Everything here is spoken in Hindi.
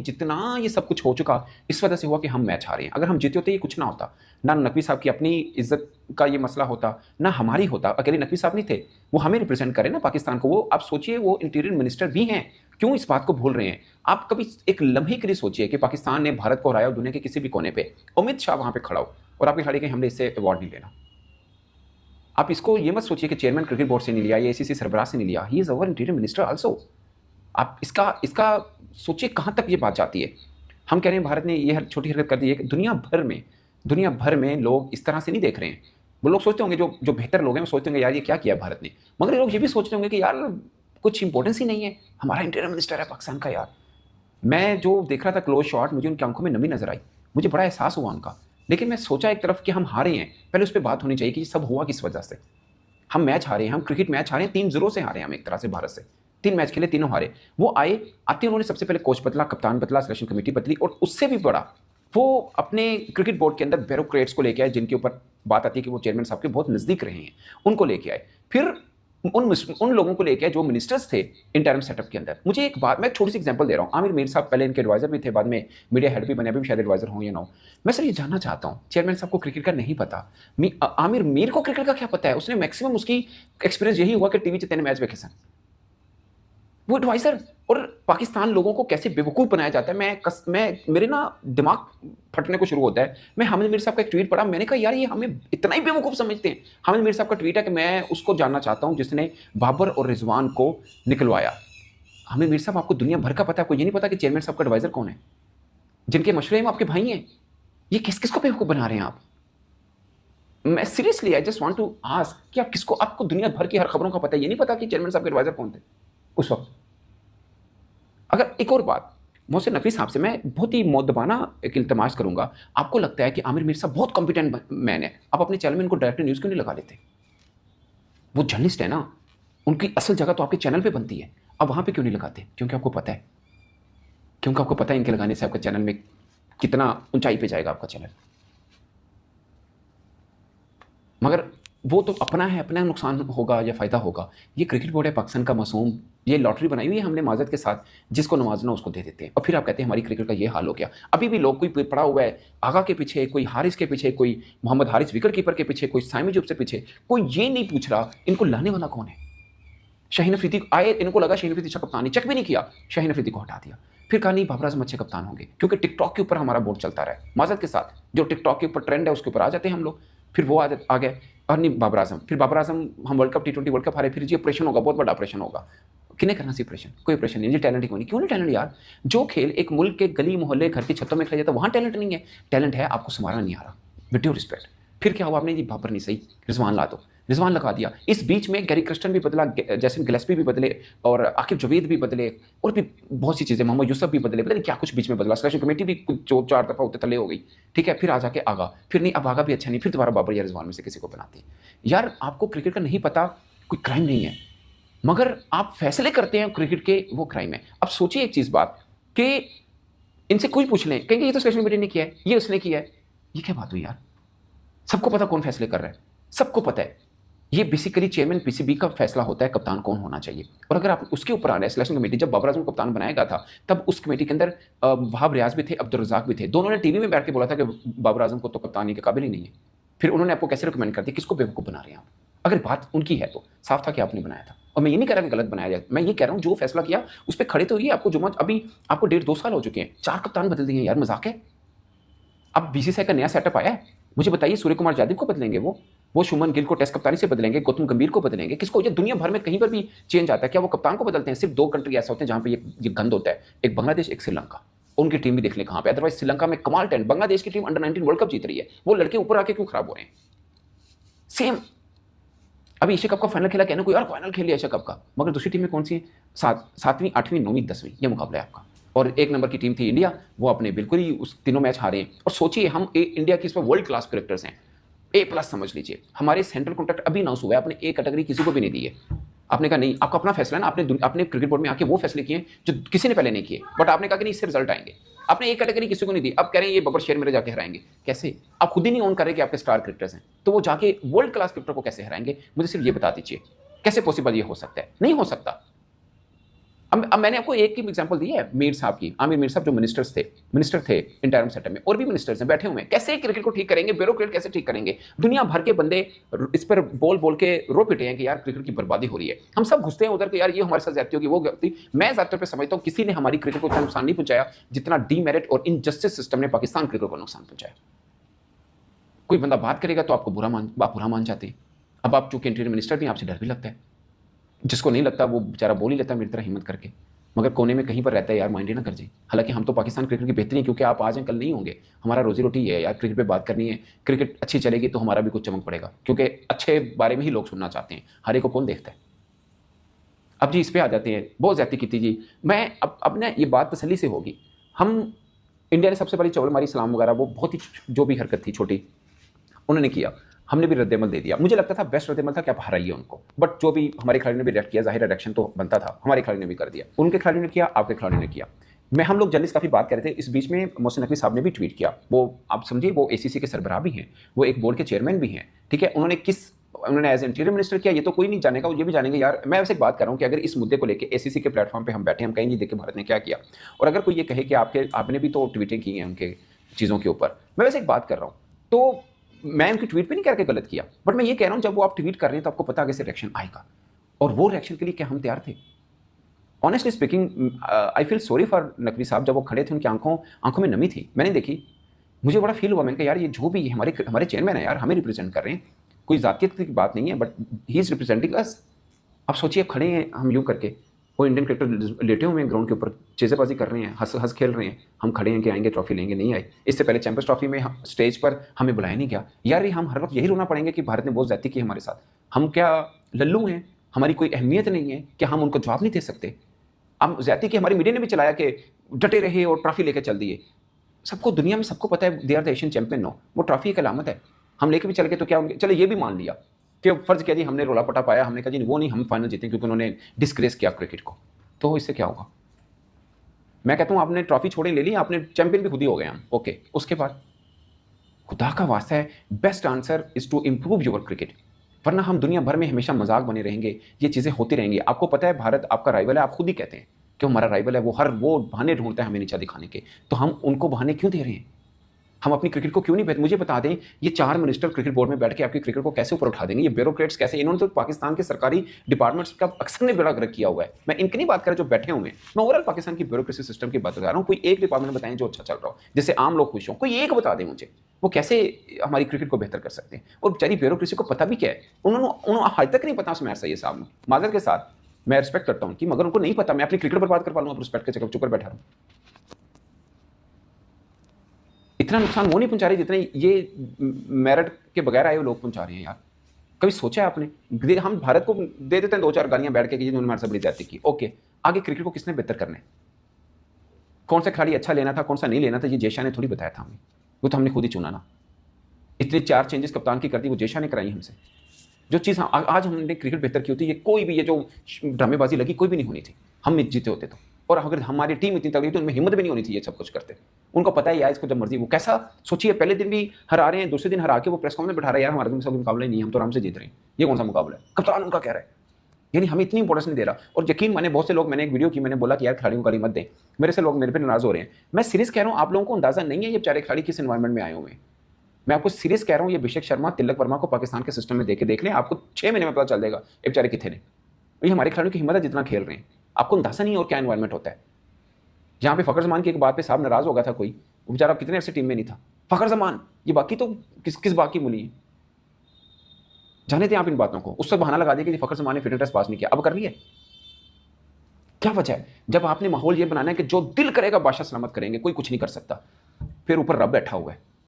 जितना ये सब कुछ हो चुका इस वजह से हुआ कि हम मैच हारे हैं। अगर हम जीते होते ये कुछ ना होता, ना नकवी साहब की अपनी इज्जत का ये मसला होता, ना हमारी होता। अकेले नकवी साहब नहीं थे, वो हमें रिप्रेजेंट करें ना पाकिस्तान को। वो आप सोचिए, वो इंटीरियर मिनिस्टर भी हैं, क्यों इस बात को भूल रहे हैं? आप कभी एक लम्हे के लिए सोचिए कि पाकिस्तान ने भारत को हराया दुनिया के किसी भी कोने पे, अमित शाह वहां पे खड़ा हो और आपके खड़े कि हमने इससे अवार्ड नहीं लेना। आप इसको ये मत सोचिए कि चेयरमैन क्रिकेट बोर्ड से नहीं लिया या एसीसी सरबराह से नहीं लिया, he is our interior minister also. आप इसका इसका सोचिए कहां तक ये बात जाती है। हम कह रहे हैं भारत ने ये छोटी हरकत कर दी है कि दुनिया भर में लोग इस तरह से नहीं देख रहे हैं। वो लोग सोचते होंगे, जो जो बेहतर लोग हैं वो सोचते होंगे यार ये क्या किया भारत ने, मगर लोग ये भी सोचते होंगे कि यार कुछ इंपॉर्टेंस ही नहीं है, हमारा इंटीरियर मिनिस्टर है पाकिस्तान का यार। मैं जो देख रहा था क्लोज शॉट, मुझे उनकी आंखों में नमी नजर आई, मुझे बड़ा एहसास हुआ उनका। लेकिन मैं सोचा एक तरफ कि हम हारे हैं, पहले उस पर बात होनी चाहिए कि सब हुआ किस वजह से। हम मैच हारे हैं, हम क्रिकेट मैच हारे हैं, 3-0 से हारे हैं हम एक तरह से भारत से। 3 मैच खेले, तीनों हारे। वो आते उन्होंने सबसे पहले कोच बदला, कप्तान बदला, सिलेक्शन कमेटी बदली, और उससे भी बड़ा वो अपने क्रिकेट बोर्ड के अंदर ब्यूरोक्रेट्स को लेके आए, जिनके ऊपर बात आती है कि वो चेयरमैन साहब के बहुत नजदीक रहे हैं, उनको लेके आए। फिर उन लोगों को लेके आए जो मिनिस्टर्स थे इंटरिम सेटअप के अंदर। मुझे एक बात, मैं एक छोटी सी एग्जांपल दे रहा हूँ। आमिर मीर साहब पहले इनके एडवाइजर भी थे, बाद में मीडिया हेड भी बने, अभी भी शायद एडवाइजर हों या ना हो। मैं सर ये जानना चाहता हूँ, चेयरमैन साहब को क्रिकेट का नहीं पता, आमिर मीर को क्रिकेट का क्या पता है? उसने मैक्सिमम उसकी एक्सपीरियंस यही हुआ कि टीवी से 3 मैच देखे सन, वो एडवाइजर। और पाकिस्तान लोगों को कैसे बेवकूफ़ बनाया जाता है, मैं मेरे ना दिमाग फटने को शुरू होता है। मैं हामिद मीर साहब का एक ट्वीट पढ़ा, मैंने कहा यार ये हमें इतना ही बेवकूफ़ समझते हैं। हामिद मीर साहब का ट्वीट है कि मैं उसको जानना चाहता हूं जिसने बाबर और रिजवान को निकलवाया। हामिद मीर साहब, आपको दुनिया भर का पता है, आपको ये नहीं पता कि चेयरमैन साहब का एडवाइजर कौन है, जिनके मशवरे में आपके भाई हैं? ये किस किस को बेवकूफ़ बना रहे हैं आप? मैं seriously I just want to ask कि आप किसको, आपको दुनिया भर की हर खबरों का पता है, ये नहीं पता कि चेयरमैन साहब के एडवाइजर कौन थे उस वक्त? अगर एक और बात, मोहसिन नकवी साहब से मैं बहुत ही मुअद्दबाना एक इल्तमास करूंगा, आपको लगता है कि आमिर मीर साहब बहुत कॉम्पिटेंट मैन है, आप अपने चैनल में उनको डायरेक्टर न्यूज़ क्यों नहीं लगा लेते? वो जर्नलिस्ट है ना, उनकी असल जगह तो आपके चैनल पे बनती है, अब वहां पे क्यों नहीं लगाते? क्योंकि आपको पता है, क्योंकि आपको पता है इनके लगाने से आपका चैनल में कितना ऊंचाई पे जाएगा आपका चैनल। मगर वो तो अपना है, अपना नुकसान होगा या फ़ायदा होगा। ये क्रिकेट बोर्ड है पाकिस्तान का मासूम, ये लॉटरी बनाई हुई है हमने माजरत के साथ, जिसको नवाजना उसको दे देते हैं, और फिर आप कहते हैं हमारी क्रिकेट का ये हाल हो गया। अभी भी लोग, कोई पड़ा हुआ है आगा के पीछे, कोई हारिस के पीछे, कोई मोहम्मद हारिस विकेट कीपर के पीछे, कोई साइमी जुब से पीछे, कोई ये नहीं पूछ रहा इनको लाने वाला कौन है। शाहीन अफरीदी आए, इनको लगा शाहीन अफरीदी अच्छा कप्तान, चेक भी नहीं किया, शाहीन अफरीदी को हटा दिया। फिर कहा नहीं बाबर आजम अच्छे कप्तान होंगे, क्योंकि टिकटॉक के ऊपर हमारा बोर्ड चलता रहा है माजरत के साथ, जो टिकटॉक के ऊपर ट्रेंड है उसके ऊपर आ जाते हैं हम लोग। फिर वो आ गए, और नहीं बाबर आजम, फिर बाबर आजम हम world cup T20 world cup हारे, फिर जी ऑपरेशन होगा, बहुत बड़ा ऑपरेशन होगा। किन्हें करना सी ऑपरेशन? कोई ऑपरेशन नहीं, जी टैलेंट ही कोई नहीं। क्यों नहीं टैलेंट यार? जो खेल एक मुल्क के गली मोहल्ले घर की छतों में खेला जाता है, वहां टैलेंट नहीं है। टैलेंट है, आपको संभालना नहीं आ रहा, विद ड्यू रिस्पेक्ट। फिर क्या हुआ, आपने जी बाबर नहीं सही, रिजवान ला दो, रिजवान लगा दिया। इस बीच में गैरी क्रिस्टन भी बदला, जैसन गिलेस्पी भी बदले, और आकिब जवेद भी बदले, और भी बहुत सी चीज़ें, मोहम्मद यूसुफ भी बदले, पता नहीं क्या कुछ बीच में बदला। सिलेक्शन कमेटी भी कुछ 4 दफ़ा होते तले हो गई, ठीक है। फिर आ जाके आगा, फिर नहीं अब आगा भी अच्छा नहीं, फिर दोबारा बाबर या रिजवान में से किसी को बनाते हैं। यार आपको क्रिकेट का नहीं पता, कोई क्राइम नहीं है, मगर आप फैसले करते हैं क्रिकेट के, वो क्राइम है। अब सोचिए एक चीज़ बात, कि इनसे कोई पूछ लें, कहेंगे ये तो सिलेक्शन कमेटी ने किया है, ये उसने किया है। ये क्या बात हुई यार? सबको पता कौन फैसले कर रहा है, सबको पता है। ये बेसिकली चेयरमैन पीसीबी का फैसला होता है कप्तान कौन होना चाहिए। और अगर आप उसके ऊपर आ रहे हैं, सिलेक्शन कमेटी जब बाबर आजम को कप्तान बनाया गया था, तब उस कमेटी के अंदर वहाब रियाज भी थे, अब्दुल रज़ाक भी थे। दोनों ने टीवी में बैठ के बोला था कि बाबर आजम को तो कप्तानी के काबिल ही नहीं है। फिर उन्होंने आपको कैसे रिकमेंड कर दिया? किसको बेवकूफ़ बना रहे हैं आप? अगर बात उनकी है तो साफ था कि आपने बनाया था। और मैं ये नहीं कह रहा कि गलत बनाया जाए, मैं ये कह रहा हूँ जो फैसला किया उस पर खड़े तो रहिए। आपको जुम्मा, अभी आपको 1.5-2 साल हो चुके हैं, 4 कप्तान बदल दिए यार, मजाक है? अब बीसीसीआई का नया सेटअप आया है, मुझे बताइए सूर्य कुमार यादव को बदलेंगे, वो शुभमन गिल को टेस्ट कप्तानी से बदलेंगे, गौतम गंभीर को बदलेंगे, किसको? ये दुनिया भर में कहीं पर भी चेंज आता है, क्या वो कप्तान को बदलते हैं? सिर्फ 2 कंट्री ऐसा होते हैं जहां पे ये गंद होता है, एक बांग्लादेश, एक श्रीलंका। उनकी टीम भी देख लें कहां पे, अदरवाइज श्रीलंका में कमाल टैलेंट। बांग्लादेश की टीम अंडर-19 वर्ल्ड कप जीत रही है, वो लड़के ऊपर आके क्यों खराब हो रहे हैं? सेम अभी एशिया कप का फाइनल खेला, कहने को यार फाइनल खेल लिया एशिया कप का, मगर दूसरी टीम में कौन सी है? 7वीं 8वीं 9वीं 10वीं, ये मुकाबला है आपका। और 1 नंबर की टीम थी इंडिया, वो अपने बिल्कुल ही उस तीनों मैच हारे हैं। और सोचिए हम इंडिया की इसमें वर्ल्ड क्लास क्रिकेटर्स हैं, A+ समझ लीजिए। हमारे सेंट्रल कॉन्ट्रैक्ट अभी अनाउंस हुआ है, आपने A कैटेगरी किसी को भी नहीं दी है। आपने कहा नहीं, आपका अपना फैसला है ना, आपने क्रिकेट बोर्ड में आके वो फैसले किए जो किसी ने पहले नहीं किए, बट आपने कहा कि नहीं इससे रिजल्ट आएंगे। आपने A कैटेगरी किसी को नहीं दी, अब कह रहे हैं ये बबर शेर मेरे जाके हराएंगे। कैसे? आप खुद ही नहीं ऑन कर रहे कि आपके स्टार क्रिकेटर्स हैं, तो वो जाके वर्ल्ड क्लास क्रिकेटर को कैसे हराएंगे? मुझे सिर्फ ये बता दीजिए, कैसे पॉसिबल ये हो सकता है? नहीं हो सकता। अब मैंने आपको एक की एग्जांपल दी है मीर साहब की, आमिर मीर साहब जो मिनिस्टर थे इंटरिम सेटअप में, और भी मिनिस्टर्स हैं बैठे हुए हैं, कैसे क्रिकेट को ठीक करेंगे, ब्यूरोक्रेट कैसे ठीक करेंगे। दुनिया भर के बंदे इस पर बोल बोल के रो पिटे हैं कि यार क्रिकेट की बर्बादी हो रही है। हम सब घुसते हैं उधर कि यार ये हमारे साथ ज्यादती होगी, वो ज्यादती। मैं ज्यादातर पे समझता हूँ किसी ने हमारी क्रिकेट को इतना नुकसान नहीं पहुंचाया जितना डीमेरिट और इनजस्टिस सिस्टम ने पाकिस्तान क्रिकेट को नुकसान पहुंचाया। कोई बंदा बात करेगा तो आपको बुरा मान जाते हैं। अब आप चूंकि इंटीरियर मिनिस्टर भी, आपसे डर भी लगता है। जिसको नहीं लगता वो बेचारा बोल ही लेता है मेरी तरह हिम्मत करके, मगर कोने में कहीं पर रहता है यार माइंड ही ना कर जाए। हालांकि हम तो पाकिस्तान क्रिकेट की बेहतरी है, क्योंकि आप आज हैं कल नहीं होंगे। हमारा रोजी रोटी है यार, क्रिकेट पे बात करनी है। क्रिकेट अच्छी चलेगी तो हमारा भी कुछ चमक पड़ेगा, क्योंकि अच्छे बारे में ही लोग सुनना चाहते हैं, हर एक को कौन देखता है। अब जी इस पर आ जाते हैं, बहुत ज्यादा की थी जी। मैं अब ना ये बात तसल्ली से होगी। हम इंडिया ने सबसे बड़ी चौल मारी सलाम वगैरह, वो बहुत ही जो भी हरकत थी छोटी उन्होंने किया, हमने भी रद्देमल दे दिया। मुझे लगता था बेस्ट रद्देमल था कि आप हराइए उनको, बट जो भी हमारे खिलाड़ी ने भी रिएक्ट किया, जाहिर रिएक्शन तो बनता था, हमारे खिलाड़ी ने भी कर दिया, उनके खिलाड़ी ने किया, आपके खिलाड़ी ने किया। हम लोग जर्नलिस्ट काफ़ी बात कर रहे थे, इस बीच में मोहसिन नकवी साहब ने भी ट्वीट किया। वो आप समझिए वो ACC के सरबराह भी हैं, वो एक बोर्ड के चेयरमैन भी हैं, ठीक है। उन्होंने एज इंटीरियर मिनिस्टर किया, ये तो कोई नहीं जानेगा, ये भी जानेंगे यार। मैं वैसे एक बात कर रहा हूँ कि अगर इस मुद्दे को लेकर ACC के प्लेटफॉर्म पे हम बैठे, हम कहेंगे देखिए भारत ने क्या किया, और अगर कोई ये कहे कि आपने भी तो ट्वीटें की हैं उनके चीज़ों के ऊपर, मैं वैसे एक बात कर रहा हूँ, तो मैं उनकी ट्वीट पे नहीं कह के गलत किया, बट मैं ये कह रहा हूँ जब वो आप ट्वीट कर रहे हैं तो आपको पता आगे से रिएक्शन आएगा, और वो रिएक्शन के लिए क्या हम तैयार थे? Honestly speaking I feel sorry for Naqvi साहब। जब वो खड़े थे उनकी आंखों में नमी थी, मैंने देखी, मुझे बड़ा फील हुआ। मैंने कहा यार ये जो भी हमारे चेयरमैन है यार, हमें रिप्रेजेंट कर रहे हैं, कोई जातियत की बात नहीं है, बट ही इज रिप्रेजेंटिंग अस। अब सोचिए खड़े हैं हम यूँ करके, वो इंडियन क्रिकेटर लेटे हुए हैं ग्राउंड के ऊपर, चेज़ेबाजी कर रहे हैं, हंस खेल रहे हैं, हम खड़े हैं कि आएंगे ट्रॉफी लेंगे, नहीं आए। इससे पहले चैंपियंस ट्रॉफी में स्टेज पर हमें बुलाया नहीं गया। यार हम हर वक्त यही रोना पड़ेंगे कि भारत ने बहुत ज्यादती की हमारे साथ। हम क्या लल्लू हैं? हमारी कोई अहमियत नहीं है कि हम उनको जवाब नहीं दे सकते? हम ज्यादती की हमारी मीडिया ने भी चलाया कि डटे रहे और ट्रॉफी लेकर चल दिए। सबको दुनिया में सबको पता है they are the Asian champion. No, वो ट्रॉफी एक अलामत है, हम लेके भी चल गए तो क्या होंगे? चलो ये भी मान लिया कि फर्ज किया जी हमने रोला पटा पाया, हमने कहा जी वो नहीं, हम फाइनल जीते क्योंकि उन्होंने डिस्ग्रेस किया क्रिकेट को, तो इससे क्या होगा? मैं कहता हूँ आपने ट्रॉफी छोड़े ले ली, आपने चैंपियन भी खुद ही हो गए हम, ओके। उसके बाद खुदा का वास्ता है, best answer is to improve your cricket, वरना हम दुनिया भर में हमेशा मजाक बने रहेंगे, ये चीज़ें होती रहेंगी। आपको पता है भारत आपका राइवल है, आप खुद ही कहते हैं कि हमारा राइवल है, वो बहाने ढूंढता है हमें नीचा दिखाने के, तो हम उनको बहाने क्यों दे रहे हैं? हम अपनी क्रिकेट को क्यों नहीं मुझे बता दें, ये 4 मिनिस्टर क्रिकेट बोर्ड में बैठ के आपकी क्रिकेट को कैसे ऊपर उठा देंगे? ये ब्यूरोक्रेट्स कैसे? इन्होंने तो पाकिस्तान के सरकारी डिपार्टमेंट्स का अक्सर ने बेड़ा गर्क किया हुआ है। मैं इनकी नहीं बात कर रहा जो बैठे हुए हैं, मैं ओवरऑल पाकिस्तान की ब्यूरोक्रेसी सिस्टम की बात कर रहा हूँ। कोई एक डिपार्टमेंट बताएं जो अच्छा चल रहा हो, जिससे आम लोग खुश हों, कोई एक बता दें मुझे, वो कैसे हमारी क्रिकेट को बेहतर कर सकते हैं। और बेचारी ब्यूरोक्रेसी को पता भी क्या है, उन्होंने आज तक नहीं पता। उसमें ऐसा ये साहब ने माजरत के साथ मैं रिस्पेक्ट करता हूँ कि, मगर उनको नहीं पता। मैं अपनी क्रिकेट पर बात कर पा लूँगा, रिस्पेक्ट के चक्कर चुप कर बैठा हूँ। इतना नुकसान वो नहीं पहुंचा रहे जितने ये मेरिट के बगैर आए हुए लोग पहुंचा रहे हैं। यार कभी सोचा है आपने? हम भारत को दे देते हैं 2-4 गालियां बैठ के कि जिन्होंने हमारे साथ बड़ी ज्यादती की, ओके। आगे क्रिकेट को किसने बेहतर करना है? कौन सा खिलाड़ी अच्छा लेना था, कौन सा नहीं लेना था, ये जेशा ने थोड़ी बताया था हमें, वो तो हमने खुद ही चुना ना। इतने 4 चेंजेस कप्तान की कर दी, वो जेशा ने कराई हमसे। जो चीज़ आज हमने क्रिकेट बेहतर की होती है, ये कोई भी ये जो ड्रामेबाजी लगी कोई भी नहीं होनी थी, हम जीते होते तो। और अगर हमारी टीम इतनी तगड़ी तो उनमें हिम्मत भी नहीं होनी थी ये सब कुछ करते। उनको पता है यार इसको जब मर्जी, वो कैसा सोचिए, पहले दिन भी हरा रहे हैं, दूसरे दिन हरा के वो प्रेस कॉन्फ्रेंस में बैठा रहे हैं, यार हमारे तो सब मुकाबला ही नहीं है, हम तो आराम से जीत रहे हैं, ये कौन सा मुकाबला है? कप्तान उनका कह रहा है, यानी हमें इतनी इंपॉर्टेंस नहीं दे रहा। और यकीन माने बहुत से लोग, मैंने एक वीडियो की, मैंने बोला कि यार खिलाड़ियों को गाली मत दें, मेरे से लोग मेरे पे नाराज हो रहे हैं। मैं सीरियस कह रहा हूँ, आप लोगों को अंदाजा नहीं है ये बेचारे खिलाड़ी किस एनवायरमेंट में आए हुए हैं। मैं आपको सीरियस कह रहा हूँ, ये अभिषेक शर्मा, तिलक वर्मा को पाकिस्तान के सिस्टम में देख लें, आपको 6 महीने में पता चल जाएगा ये बेचारे कितने ने। ये हमारे खिलाड़ियों की हिम्मत है जितना खेल रहे हैं, आपको अंदाजा नहीं और क्या एनवायरमेंट होता है। जहाँ पे फ़खर जमान की एक बात पे साहब नाराज हो गया था कोई, वो बेचारा कितने ऐसे टीम में नहीं था, फ़खर जमान, ये बाकी तो किस बात की मूली है? जाने थे आप इन बातों को। उस वक्त बहाना लगा दिया कि फ़खर जमान ने फिटनेस टेस्ट पास नहीं किया, अब कर लिया। क्या वजह है? जब आपने माहौल ये बनाना है कि जो दिल करेगा बादशाह सलामत करेंगे, कोई कुछ नहीं कर सकता, फिर ऊपर रब बैठा हुआ है।